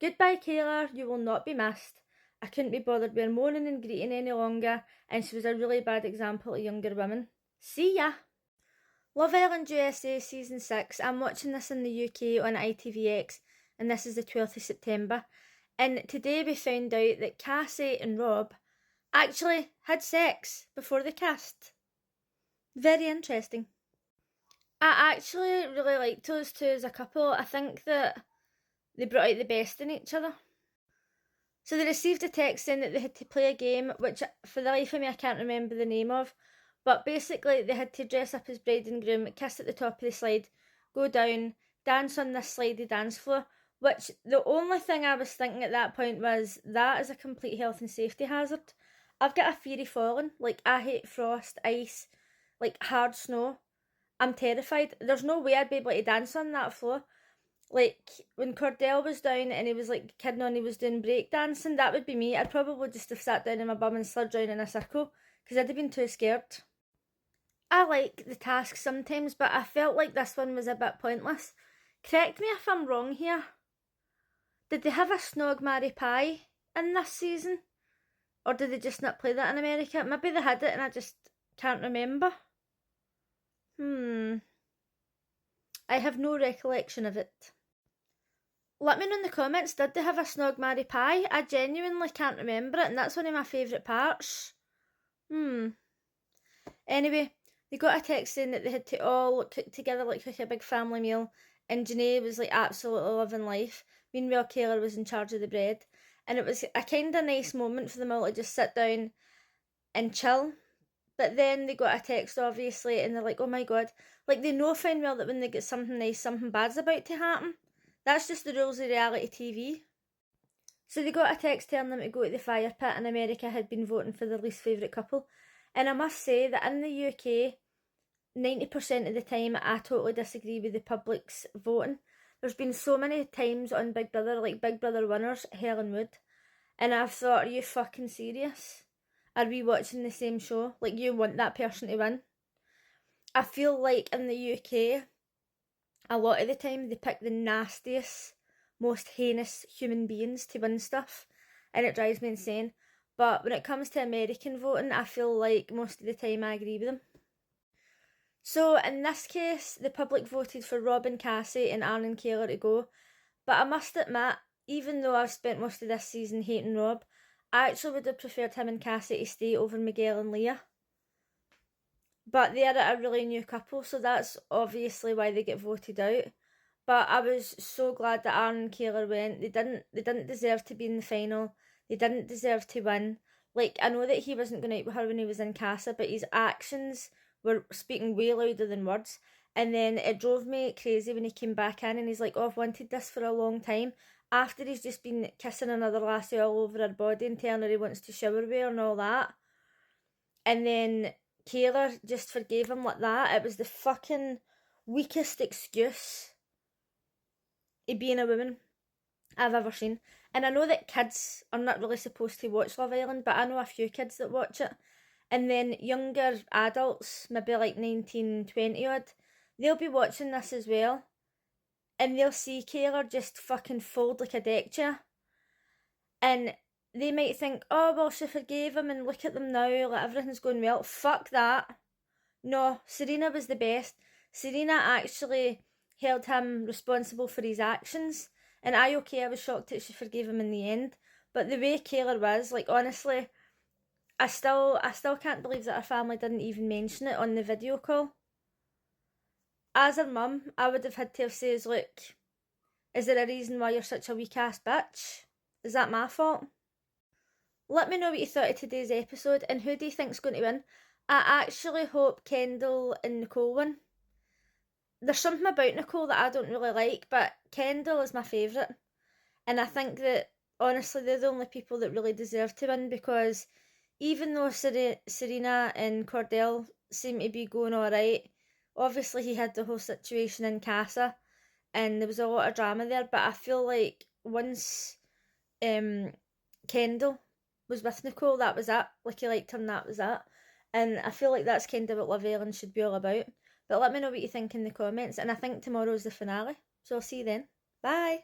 Goodbye, Kayla, you will not be missed. I couldn't be bothered with moaning and greeting any longer, and she was a really bad example to younger women. See ya! Love Island USA Season 6. I'm watching this in the UK on ITVX, and this is the 12th of September. And today we found out that Cassie and Rob actually had sex before the cast. Very interesting. I actually really liked those two as a couple. I think that they brought out the best in each other. So they received a text saying that they had to play a game, which for the life of me I can't remember the name of, but basically they had to dress up as bride and groom, kiss at the top of the slide, go down, dance on this slidey dance floor, which the only thing I was thinking at that point was, that is a complete health and safety hazard. I've got a fear of falling. Like, I hate frost, ice, like hard snow. I'm terrified. There's no way I'd be able to dance on that floor. Like, when Cordell was down and he was like kidding on, he was doing break dancing, that would be me. I'd probably just have sat down on my bum and slid down in a circle, because I'd have been too scared. I like the task sometimes, but I felt like this one was a bit pointless. Correct me if I'm wrong here. Did they have a Snog, Marry, Pie in this season? Or did they just not play that in America? Maybe they had it and I just can't remember. I have no recollection of it. Let me know in the comments, did they have a Snog, Marry, Pie? I genuinely can't remember it, and that's one of my favourite parts. Anyway, they got a text saying that they had to all cook together, like cook a big family meal, and Janae was like absolutely loving life. Meanwhile, Kayla was in charge of the bread, and it was a kind of nice moment for them all to just sit down and chill. But then they got a text, obviously, and they're like, oh my god. Like, they know fine well that when they get something nice, something bad's about to happen. That's just the rules of reality TV. So they got a text telling them to go to the fire pit, and America had been voting for their least favourite couple. And I must say that in the UK, 90% of the time, I totally disagree with the public's voting. There's been so many times on Big Brother, like Big Brother winners, Helen Wood. And I've thought, are you fucking serious? Are we watching the same show? Like, you want that person to win? I feel like in the UK, a lot of the time they pick the nastiest, most heinous human beings to win stuff, and it drives me insane. But when it comes to American voting, I feel like most of the time I agree with them. So in this case, the public voted for Rob and Cassie and Aaron and Kayla to go. But I must admit, even though I've spent most of this season hating Rob, I actually would have preferred him and Cassie to stay over Miguel and Leah. But they're a really new couple, so that's obviously why they get voted out. But I was so glad that Aaron and Kayla went. They didn't deserve to be in the final. They didn't deserve to win. Like, I know that he wasn't going out with her when he was in Casa, but his actions were speaking way louder than words. And then it drove me crazy when he came back in and he's like, oh, I've wanted this for a long time. After he's just been kissing another lassie all over her body and telling her he wants to shower with her and all that. And then Kayla just forgave him like that. It was the fucking weakest excuse of being a woman I've ever seen. And I know that kids are not really supposed to watch Love Island, but I know a few kids that watch it. And then younger adults, maybe like 19, 20 odd, they'll be watching this as well. And they'll see Kayla just fucking fold like a deck chair. And they might think, oh, well, she forgave him and look at them now, like everything's going well. Fuck that. No, Serena was the best. Serena actually held him responsible for his actions. And I was shocked that she forgave him in the end. But the way Kayla was, like, honestly, I still can't believe that her family didn't even mention it on the video call. As her mum, I would have had to have said, look, is there a reason why you're such a weak ass bitch? Is that my fault? Let me know what you thought of today's episode and who do you think's going to win. I actually hope Kendall and Nicole win. There's something about Nicole that I don't really like, but Kendall is my favourite. And I think that, honestly, they're the only people that really deserve to win, because even though Serena and Cordell seem to be going alright, obviously he had the whole situation in Casa and there was a lot of drama there, but I feel like once Kendall was with Nicole, that was it. Like, he liked her and that was it. And I feel like that's kind of what Love Island should be all about. But let me know what you think in the comments, and I think tomorrow's the finale, so I'll see you then. Bye!